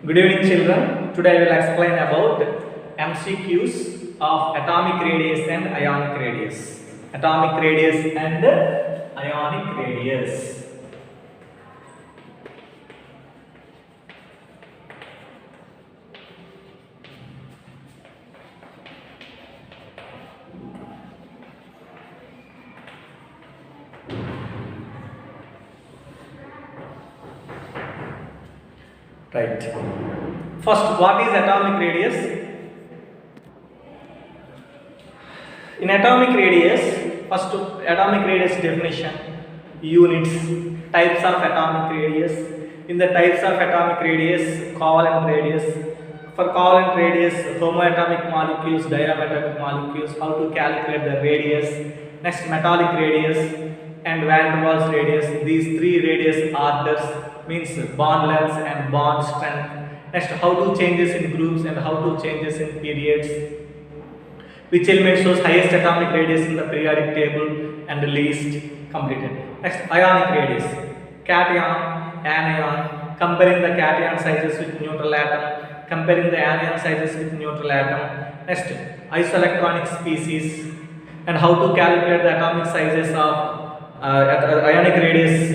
Good evening, children. Today I will explain about MCQs of atomic radius and ionic radius. Atomic radius and ionic radius. Right. First, what is atomic radius? In atomic radius, first atomic radius definition, units, types of atomic radius. In the types of atomic radius, covalent radius. For covalent radius, homoatomic molecules, diatomic molecules, how to calculate the radius. Next, metallic radius and van der Waals radius. These three radius orders means bond length and bond strength. Next, how to changes in groups and how to changes in periods. Which element shows highest atomic radius in the periodic table and least completed. Next, ionic radius. Cation, anion, comparing the cation sizes with neutral atom, comparing the anion sizes with neutral atom. Next, isoelectronic species and how to calculate the atomic sizes of ionic radius,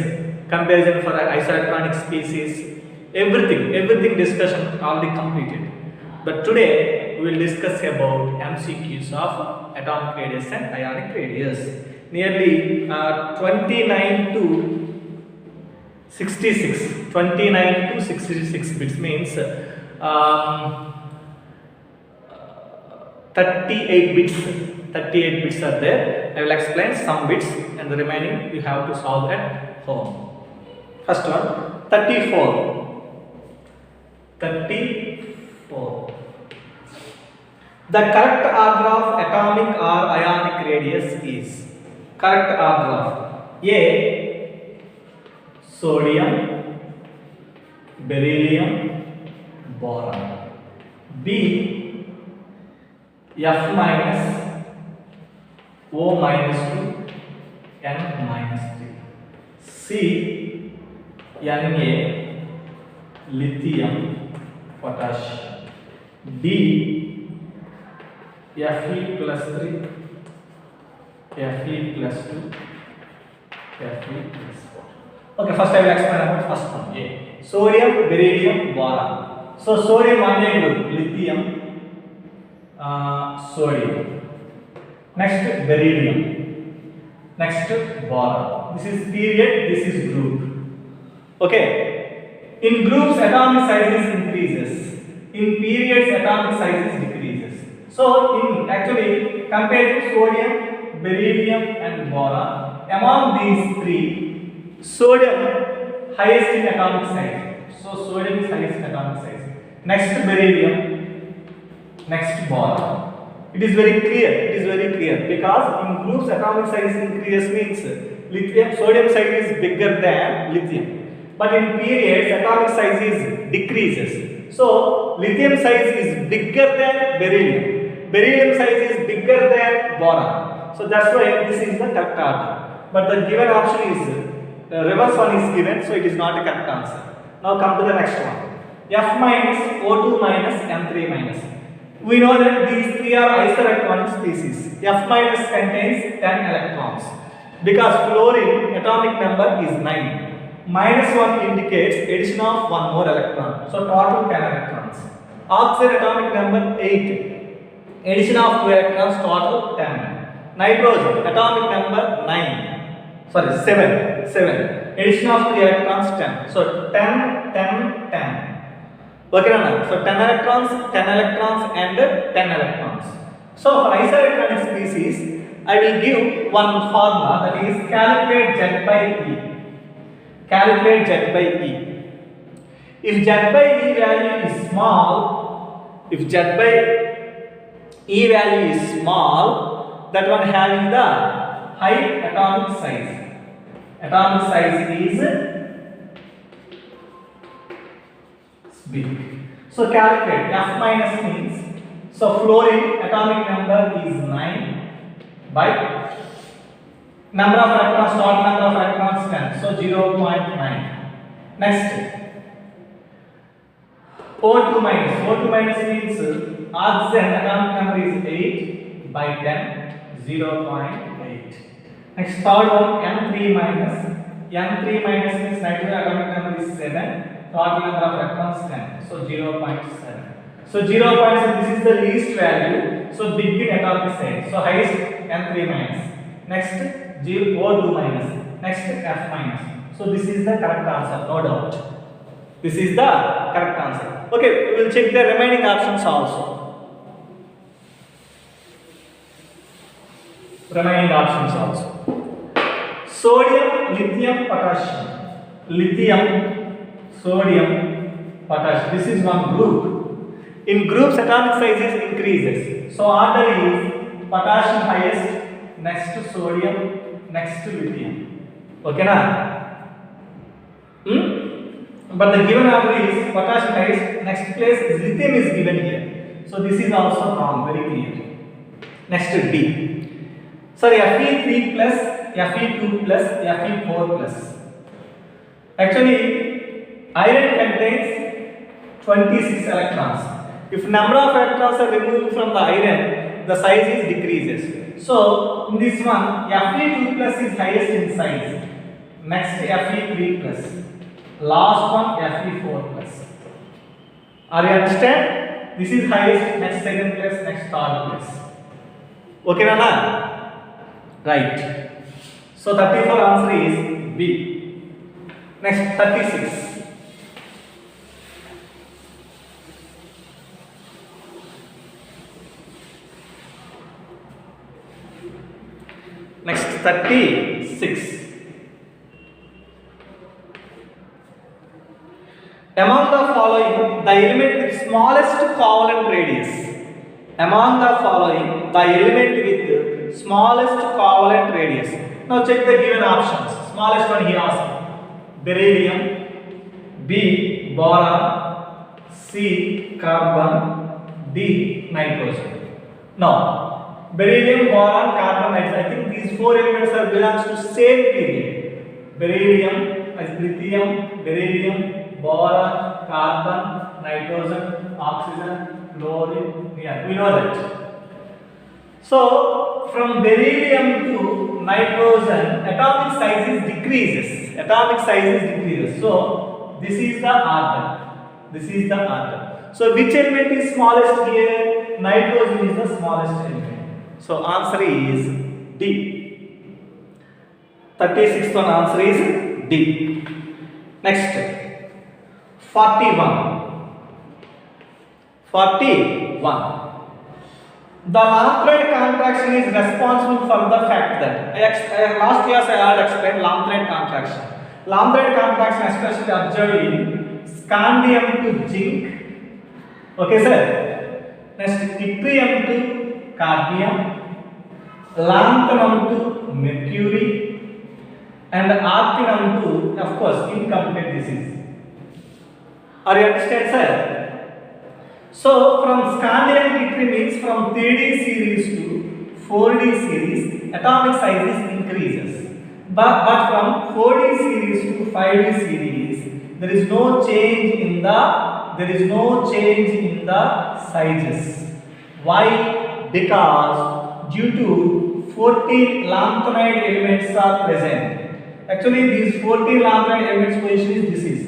comparison for isoelectronic species. Everything discussion already completed. But today we will discuss about MCQs of atomic radius and ionic radius. Nearly 29 to 66. 29 to 66 bits means 38 bits. 38 bits are there. I will explain some bits and the remaining you have to solve at home. First one, 34. 34. The correct order of atomic or ionic radius is, correct order of A, sodium, beryllium, boron. B, F minus, O minus 2, N minus 3. C, Na, lithium, potassium. D, Fe plus 3, Fe plus 2, Fe plus 4. Okay, first I will explain about first one. A, sodium, beryllium, boron. So sodium one group, lithium, sodium. Next, beryllium. Next, boron. This is period, this is group. Okay. In groups, atomic sizes increases. In periods, atomic sizes decreases. So, in actually comparing sodium, beryllium, and boron, among these three, sodium highest in atomic size. So, sodium is highest in atomic size. Next, beryllium. Next, boron. It is very clear because in groups atomic size increases means lithium, sodium size is bigger than lithium, but in periods atomic size is decreases. So lithium size is bigger than beryllium size is bigger than boron. So that's why this is the correct order. But the given option is reverse one is given, so it is not a correct answer. Now come to the next one. F minus, O2 minus, M3 minus. We know that these three are isoelectronic species. F minus contains 10 electrons. Because fluorine atomic number is 9. Minus 1 indicates addition of one more electron. So total 10 electrons. Oxygen atomic number 8. Addition of 2 electrons, total 10. Nitrogen atomic number 9. Sorry, 7. Addition of 3 electrons, 10. So 10. Okay, so 10 electrons and 10 electrons. So for isoelectronic species, I will give one formula, that is calculate Z by E. Calculate Z by E. If Z by E value is small, that one having the high atomic size. Atomic size is big. So calculate. F minus means, so fluorine atomic number is 9 by number of electrons, total number of electrons 10. So 0.9. Next, O2 minus. O2 minus means oxygen atomic number is 8 by 10, 0.8. Next third one, N3 minus. N3 minus means nitrogen atomic number is 7. Total number of electrons 10. So 0.7. So 0.7, this is the least value. So big in atomic side. So highest N3 minus. Next O2 minus. Next F minus. So this is the correct answer, no doubt. This is the correct answer. Okay, we will check the remaining options also. Remaining options also. Sodium, lithium, potassium. Lithium, sodium, potassium. This is one group. In groups, atomic sizes increases. So order is potassium highest, next to sodium, next to lithium. Okay na? But the given order is potassium highest, next place is lithium is given here. So this is also wrong, very clear. Next to D. Sorry, Fe3 plus, Fe2 plus, Fe4 plus. Actually, iron contains 26 electrons. If number of electrons are removed from the iron, the size is decreases. So in this one, Fe2 plus is highest in size. Next Fe3 plus. Last one Fe4 plus. Are you understand? This is highest, next second place, next third place. Okay, Nana? Right. So 34 answer is B. Next 36. Next 36. Among the following, the element with smallest covalent radius. Among the following, the element with smallest covalent radius. Now check the given options. Smallest one he asked. Beryllium, B. Boron, C. Carbon, D. Nitrogen. Now, beryllium, boron, carbon, nitrogen. I think these four elements are belongs to same period. Beryllium, lithium, beryllium, boron, carbon, nitrogen, oxygen, fluorine. Yeah, we know that. So from beryllium to nitrogen, atomic size decreases. Atomic size decreases. So this is the order. This is the order. So which element is smallest here? Nitrogen is the smallest element. So answer is D. 36th one answer is D. Next 41. 41. The Lamprey contraction is responsible for the fact that last class I had explained Lamprey contraction. Lamprey contraction especially observed in scandium to zinc. Okay, sir. Next, yttrium to cadmium, lanthanum to mercury, and actinium to, of course, incomplete disease. Are you understand, sir? So from scandium to yttrium means from 3D series to 4D series, atomic size increases. But from 4D series to 5D series, there is no change in the sizes. Why? Because due to 14 lanthanide elements are present. Actually, these 14 lanthanide elements position is this is.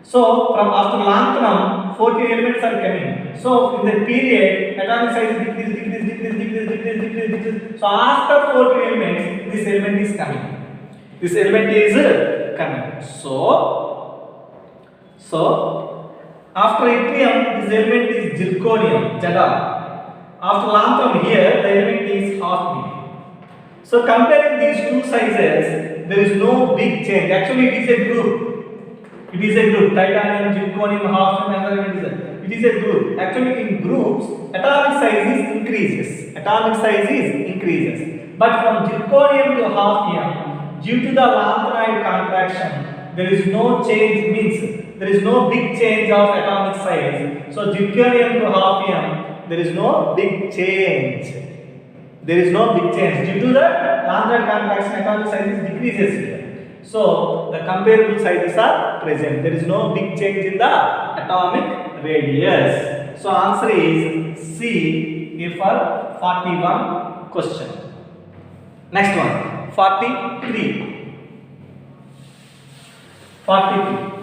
So from after lanthanum, 14 elements are coming. So in the period, atomic size decrease. So after 14 elements, this element is coming. This element is coming. So after yttrium, this element is zirconium, Zd. After lanthanum here, the element is hafnium. So comparing these two sizes, there is no big change. Actually, it is a group. It is a group. Titanium, zirconium, hafnium, it is a group. Actually, in groups, atomic size increases. Atomic size increases. But from zirconium to hafnium, due to the lanthanide contraction, there is no change. Means there is no big change of atomic size. So zirconium to hafnium, there is no big change. There is no big change due to the lanthanide contraction. Atomic size decreases here. So the comparable sizes are present. There is no big change in the atomic radius. So answer is C here for 41 question. Next one, 43. 43.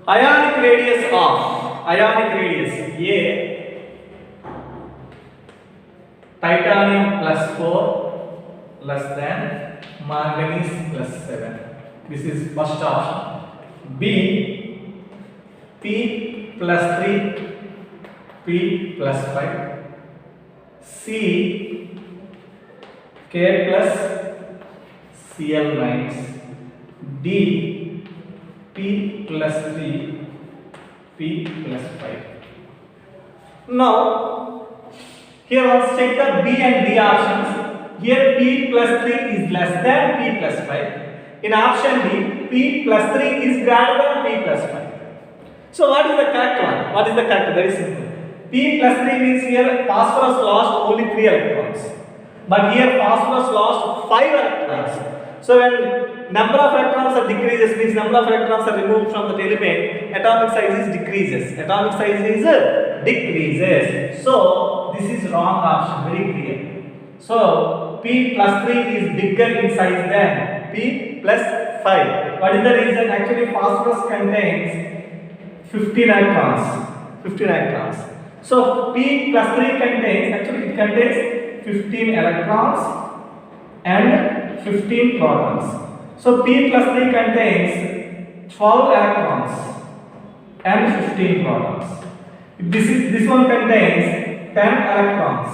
Ionic radius of A, titanium plus 4 less than manganese plus 7. This is first option. B, P plus 3, P plus 5. C, K plus Cl minus. D, P plus 3, P plus 5. Now, here let's check the B and D options. Here P plus 3 is less than P plus 5. In option D, P plus 3 is greater than P plus 5. So what is the correct one? What is the correct? Very simple. P plus 3 means here phosphorus lost only 3 electrons. But here phosphorus lost 5 electrons. So when number of electrons are decreases means number of electrons are removed from the element, atomic size is decreases. Atomic size is decreases. So this is wrong option, very clear. So P plus 3 is bigger in size than P plus 5. What is the reason? Actually phosphorus contains 15 electrons. 15 electrons. So P plus 3 contains 15 electrons and 15 protons. So P plus 3 contains 12 electrons and 15 protons. This one contains 10 electrons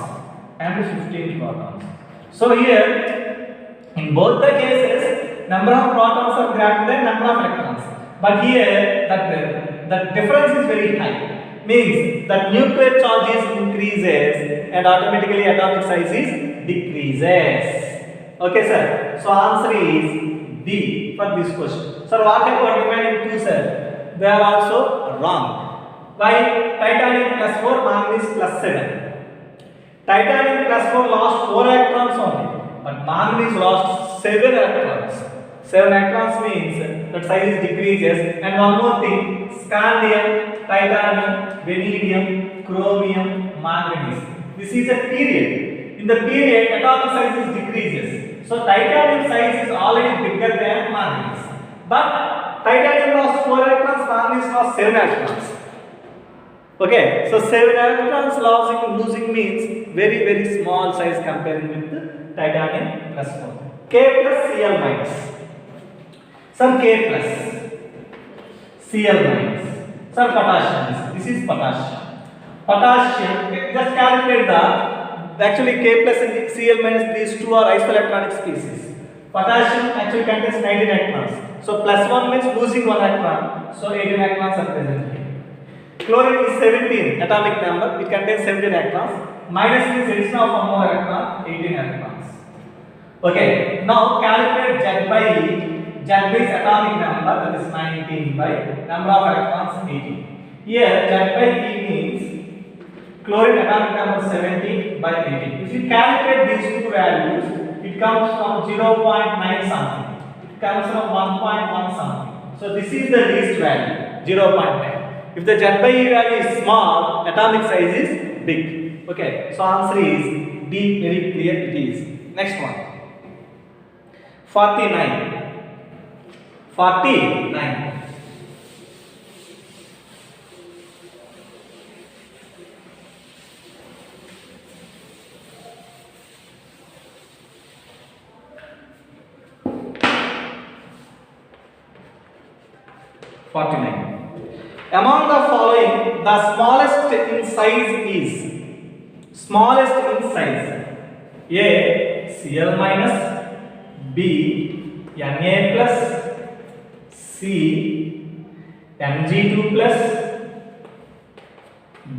and 15 protons. So here in both the cases number of protons are greater than number of electrons. But here that difference is very high. Means that nuclear charges increases and automatically atomic size is decreases. Okay, sir. So answer is D for this question. Sir, what about remaining two, sir? They are also wrong. Why? Titanium plus 4, manganese plus 7. Titanium plus 4 lost 4 electrons only, but manganese lost 7 electrons. 7 electrons means that size decreases. And one more thing, scandium, titanium, vanadium, chromium, manganese. This is a period. In the period, atomic size decreases. So titanium size is already bigger than manganese. But titanium lost 4 electrons, manganese lost 7 electrons. Okay, so 7 electrons losing means very small size comparing with titanium plus 4. K plus Cl minus. Some K plus Cl minus. Some potassium. This is potassium. Potassium, just calculate actually K plus and Cl minus, these two are isoelectronic species. Potassium actually contains 19 electrons. So plus 1 means losing 1 electron. So 18 electrons are present here. Chlorine is 17 atomic number. It contains 17 electrons. Minus means addition of one more electron, 18 electrons. Okay. Now calculate Z by E. Z is atomic number, that is 19 by number of electrons 18. Here Z by E means chlorine atomic number 17 by 18. If you calculate these two values, it comes from 0.9 something. It comes from 1.1 something. So this is the least value, 0.9. If the Z by E value is small, atomic size is big. Okay, so answer is D, very clear it is. Next one. 49. 49. Among the following, the smallest in size is A. Cl minus, B. Na plus, C. Mg2 plus,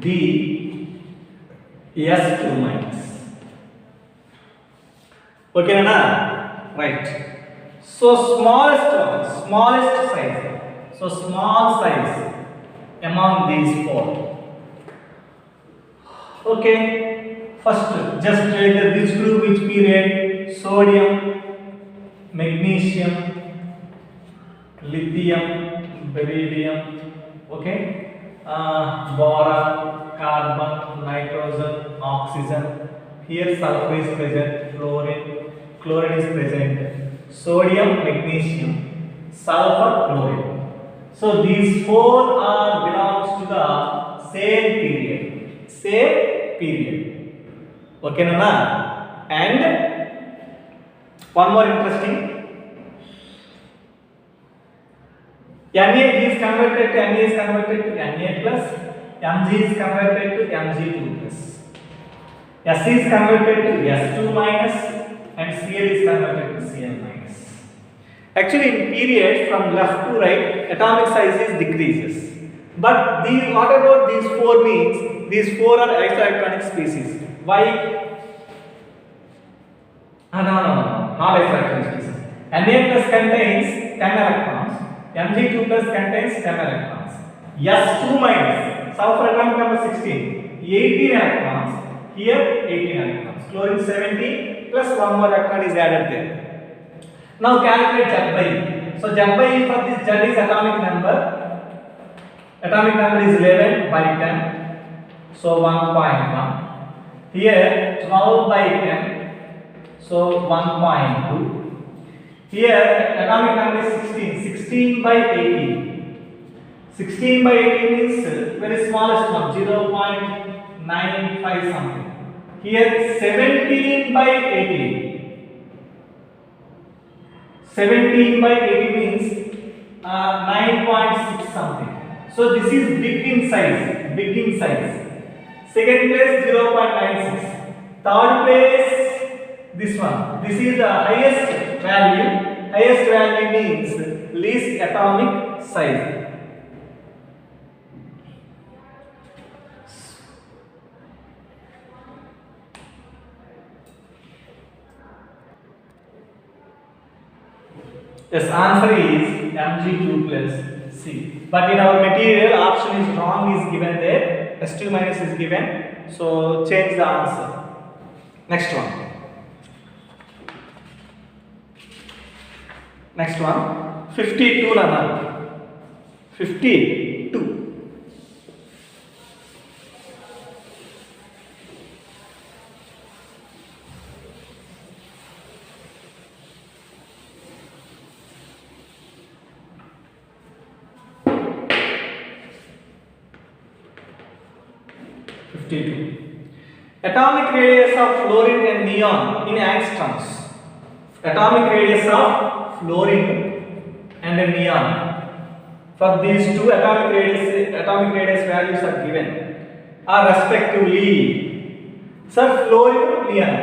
D. S2 minus. Okay, na? Right. So smallest size. So small size among these four. Okay, first just write which group, which period: sodium, magnesium, lithium, beryllium. Okay, boron, carbon, nitrogen, oxygen. Here sulfur is present, chlorine is present, sodium, magnesium, sulfur, chlorine. So these four are belongs to the same period. Same period. Okay, Nana? And one more interesting. Na is converted to Na is converted to Na plus, Mg is converted to Mg2 plus, S is converted to S2 minus, and Cl is converted to Cl minus. Actually, in period from left to right, atomic size is decreases. But these, what about these four means? These four are isoelectronic species. Why? No, not isoelectronic species. Na plus contains 10 electrons, Mg2 plus contains 10 electrons. S2 minus, sulfur atomic number 16, 18 electrons. Here 18 electrons. Chlorine 17 plus one more electron is added there. Now calculate Z by E. So Z by E for this, Z is atomic number. Atomic number is 11 by 10. So 1.1. Here 12 by 10. So 1.2. Here atomic number is 16. 16 by 18. 16 by 18 is very smallest one, 0.95 something. Here 17 by 18. 17 by 80 means 9.6 something. So this is big in size, big in size. Second place 0.96. Third place this one. This is the highest value. Highest value means least atomic size. Yes, answer is Mg2 plus C. But in our material, option is wrong is given there. S2 minus is given. So change the answer. Next one. Next one. 52 Nana. 52. Atomic radius of fluorine and neon in angstroms. Atomic radius of fluorine and neon. For these two atomic radius values are given are respectively. So fluorine, neon.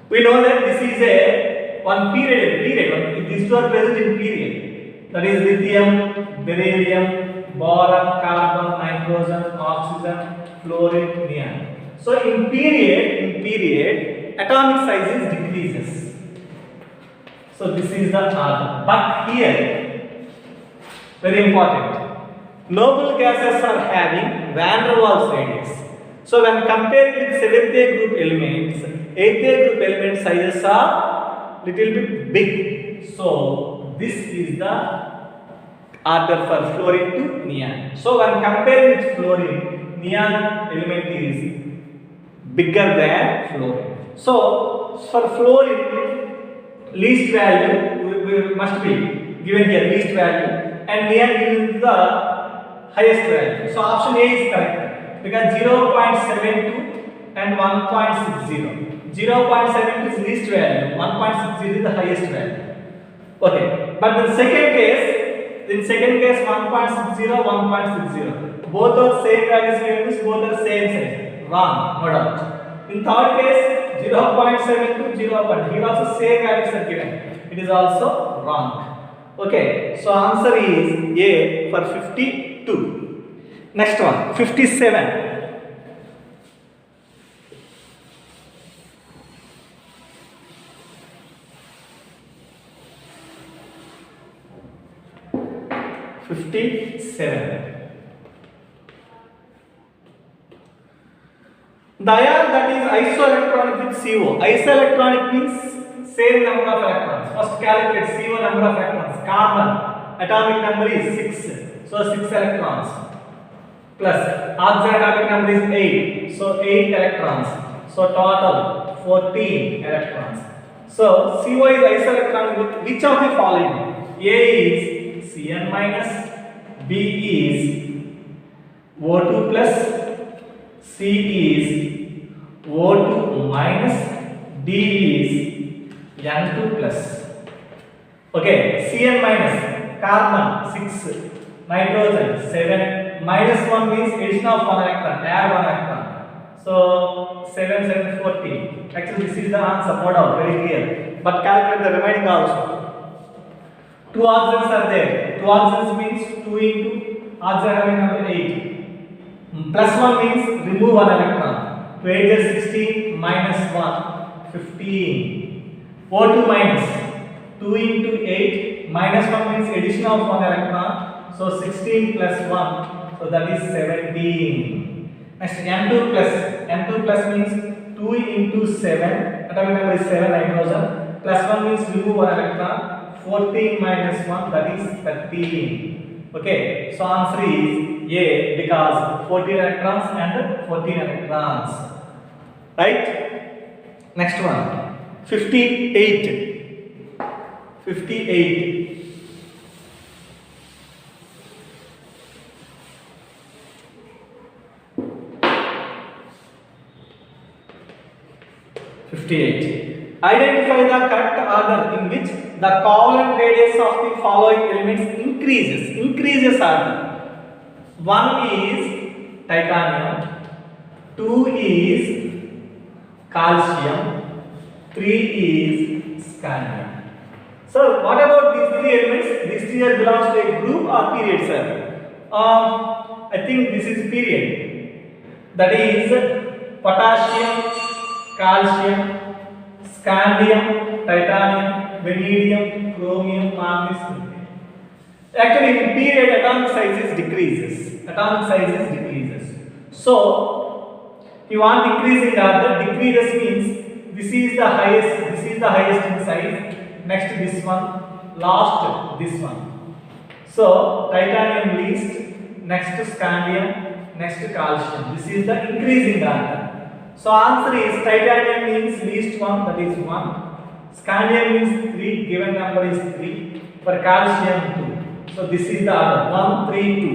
We know that this is a one period. These two are present in period. That is lithium, beryllium, boron, carbon, nitrogen, oxygen, fluorine, neon. So in period, atomic sizes decreases. So this is the order. But here, very important, noble gases are having van der Waals radius. So when compared with 7th A group elements, 8th A group element sizes are little bit big. So this is the order for fluorine to neon. So when compared with fluorine, neon element is bigger than fluorine. So for fluorine, least value must be given here, least value, and neon given the highest value. So option A is correct because 0.72 and 1.60. 0.72 is least value, 1.60 is the highest value. Okay, but in second case, 1.60, 1.60. Both are same values given, both are same size. Wrong, no doubt. In third case, 0.7 to 0. Here also same values are given. It is also wrong. Okay, so answer is A for 52. Next one, 57. The ion that is isoelectronic with CO. Isoelectronic means same number of electrons. First calculate CO number of electrons. Carbon atomic number is 6. So 6 electrons. Plus oxygen atomic number is 8. So 8 electrons. So total 14 electrons. So CO is isoelectronic with which of the following? A is Cn minus, B is O2 plus, C is O2 minus, D is N2 plus. Okay, Cn minus, carbon 6, nitrogen 7, minus 1 means addition of 1 electron, add 1 electron. So 7, 7, 14. Actually, this is the answer, no doubt, very clear. But calculate the remaining also. 2 oxygens are there. 2 oxygens means 2 into oxygen having number 8. Plus 1 means remove 1 electron. 2 8 is 16 minus 1, 15. O2 minus 2 into 8 minus 1 means addition of 1 electron. So 16 plus 1, so that is 17. Next N2 plus means 2 into 7, atomic number is 7 nitrogen, plus 1 means remove 1 electron. 14 minus 1, that is 13. Okay, so answer is A because 14 electrons and 14 electrons. Right? Next one. 58. 58. Identify the correct order in which the covalent radius of the following elements increases. Increases order. 1 is titanium, 2 is calcium, 3 is scandium. So what about these 3 elements? These 3 belongs to a group or period, sir? I think this is period. That is potassium, calcium, scandium, titanium, vanadium, chromium, manganese. Actually, in period, atomic sizes decreases. Atomic sizes decreases. So, you want increasing order, decreases means this is the highest in size. Next this one, last this one. So, titanium least, next scandium, next calcium. This is the increasing order. So answer is titanium means least one, that is 1. Scandium means 3, given number is 3. For calcium 2. So this is the order 1, 3, 2.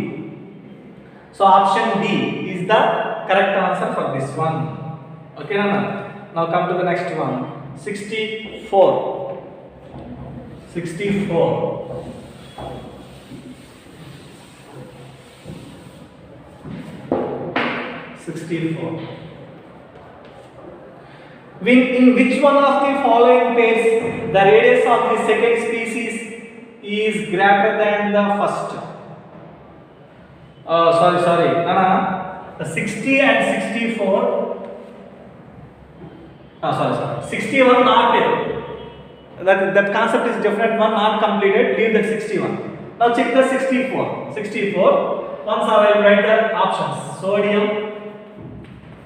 So option D is the correct answer for this one. Okay, now come to the next one. 64. 64. In which one of the following pairs the radius of the second species is greater than the first? The 60 and 64. 61 not there. That concept is different one, not completed. Leave that 61. Now check the 64. 64. Once I will write the options: sodium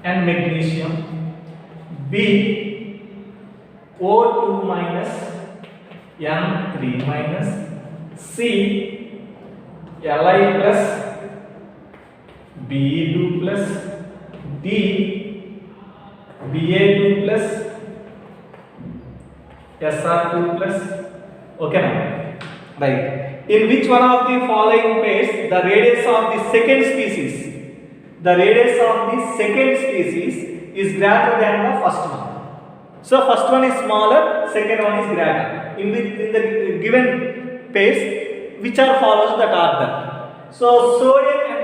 and magnesium. B O2 minus N3 minus C Li plus Be2 plus D Ba2 plus Sr2 plus. Okay now. Right. In which one of the following pairs the radius of the second species is greater than the first one? So first one is smaller, second one is greater. In the given pairs, which are follows that order? So sodium and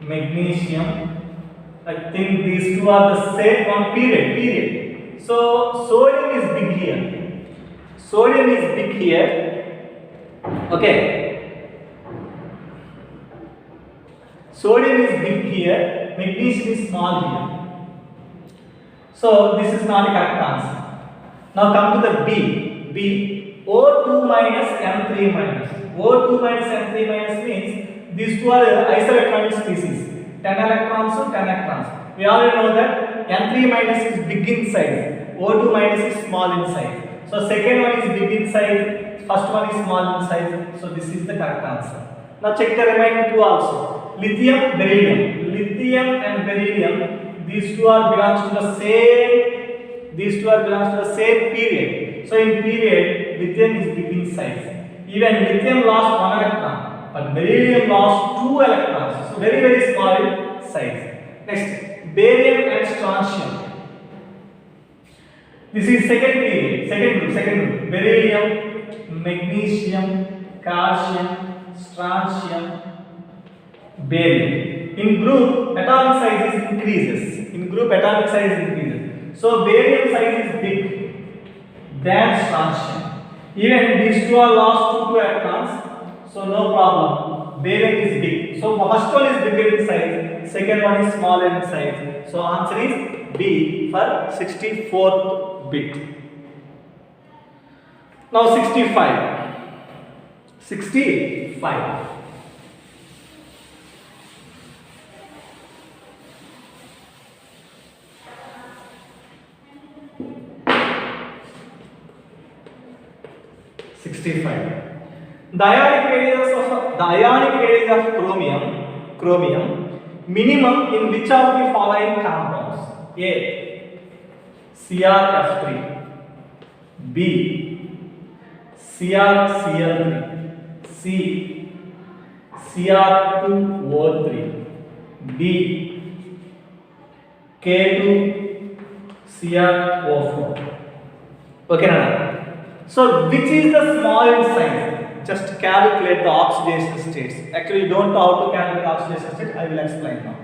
magnesium, I think these two are the same one, period. So sodium is big here. Okay. Sodium is big here, magnesium is small here. So this is not a correct answer. Now come to the B. O2 minus M3 minus. O2 minus M3 minus means these two are isoelectronic species. 10 electrons to 10 electrons. We already know that N3 minus is big in size, O2 minus is small in size. So second one is big in size, first one is small in size. So this is the correct answer. Now check the remaining two also. Lithium, beryllium. Lithium and beryllium, these two are belongs to the same. These two are belongs to the same period. So in period, lithium is big in size. Even lithium lost 1 electron, but beryllium lost 2 electrons. So very small in size. Next, barium and strontium. This is second period, second group. Beryllium, magnesium, calcium, strontium, barium. In group, atomic size is increases. So barium size is big than strontium. Even these two are lost 2 electrons, so no problem. Barium is big. So first one is bigger in size, second one is smaller in size. So answer is B for 64th bit. Now 65. 65. The ionic radius of chromium minimum in which of the following compounds? A. CrF3, B. CrCl3, C. Cr2O3, D. K2CrO4. Okay, Nana? So which is the small in size? Just calculate the oxidation states. Actually, you don't know how to calculate oxidation state. I will explain now.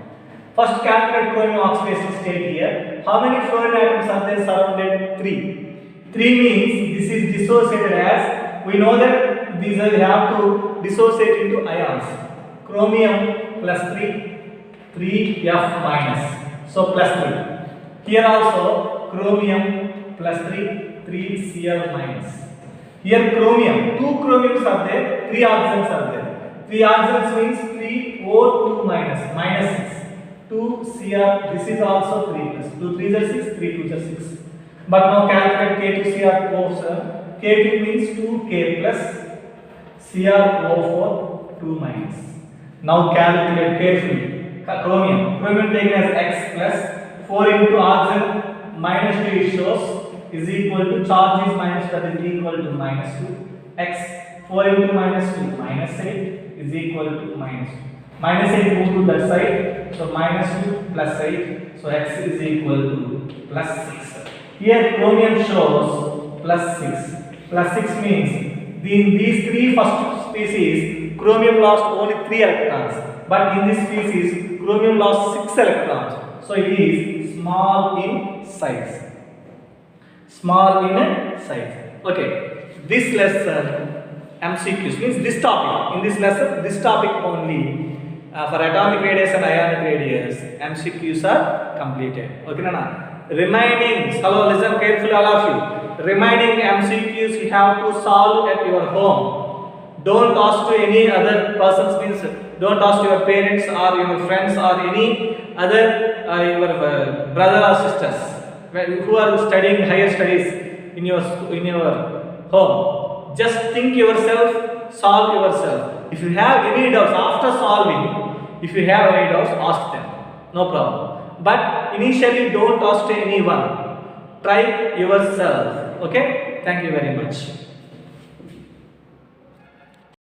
First, calculate chromium oxidation state here. How many fluorine atoms are there surrounded? 3. 3 means this is dissociated as, we know that these are, we have to dissociate into ions. Chromium plus 3, F minus. So plus 3. Here also chromium plus 3, Cl minus. Here chromium, 2 chromiums are there, 3 oxygens are there. 3 oxygens means 3O2 minus, minus 6. 2 Cr, this is also 3 plus. 2 3s are 6, 3 2s are 6. But now calculate K2CrO4. K2 means 2K plus CrO4 2 minus. Now calculate carefully. Chromium taken as X plus 4 into oxygen minus 2 it shows is equal to charge is minus, that is equal to minus 2. X 4 into minus 2 minus 8 is equal to minus 2. Minus 8 move to that side, so minus 2 plus 8, so X is equal to plus 6. Here chromium shows plus 6. Plus 6 means in these 3 first species chromium lost only 3 electrons, but in this species chromium lost 6 electrons. So it is small in size. Okay, this lesson MCQs means this topic. In this lesson, this topic only for atomic radius and ionic radius MCQs are completed. Okay, Nana? Remaining, hello, listen carefully, all of you. Remaining MCQs you have to solve at your home. Don't ask to any other persons, means don't ask your parents or your friends or any other your brother or sisters who are studying higher studies in your home. Just think yourself, solve yourself. If you have any doubts after solving, if you have any doubts, ask them. No problem. But initially don't ask to anyone. Try yourself. Okay? Thank you very much.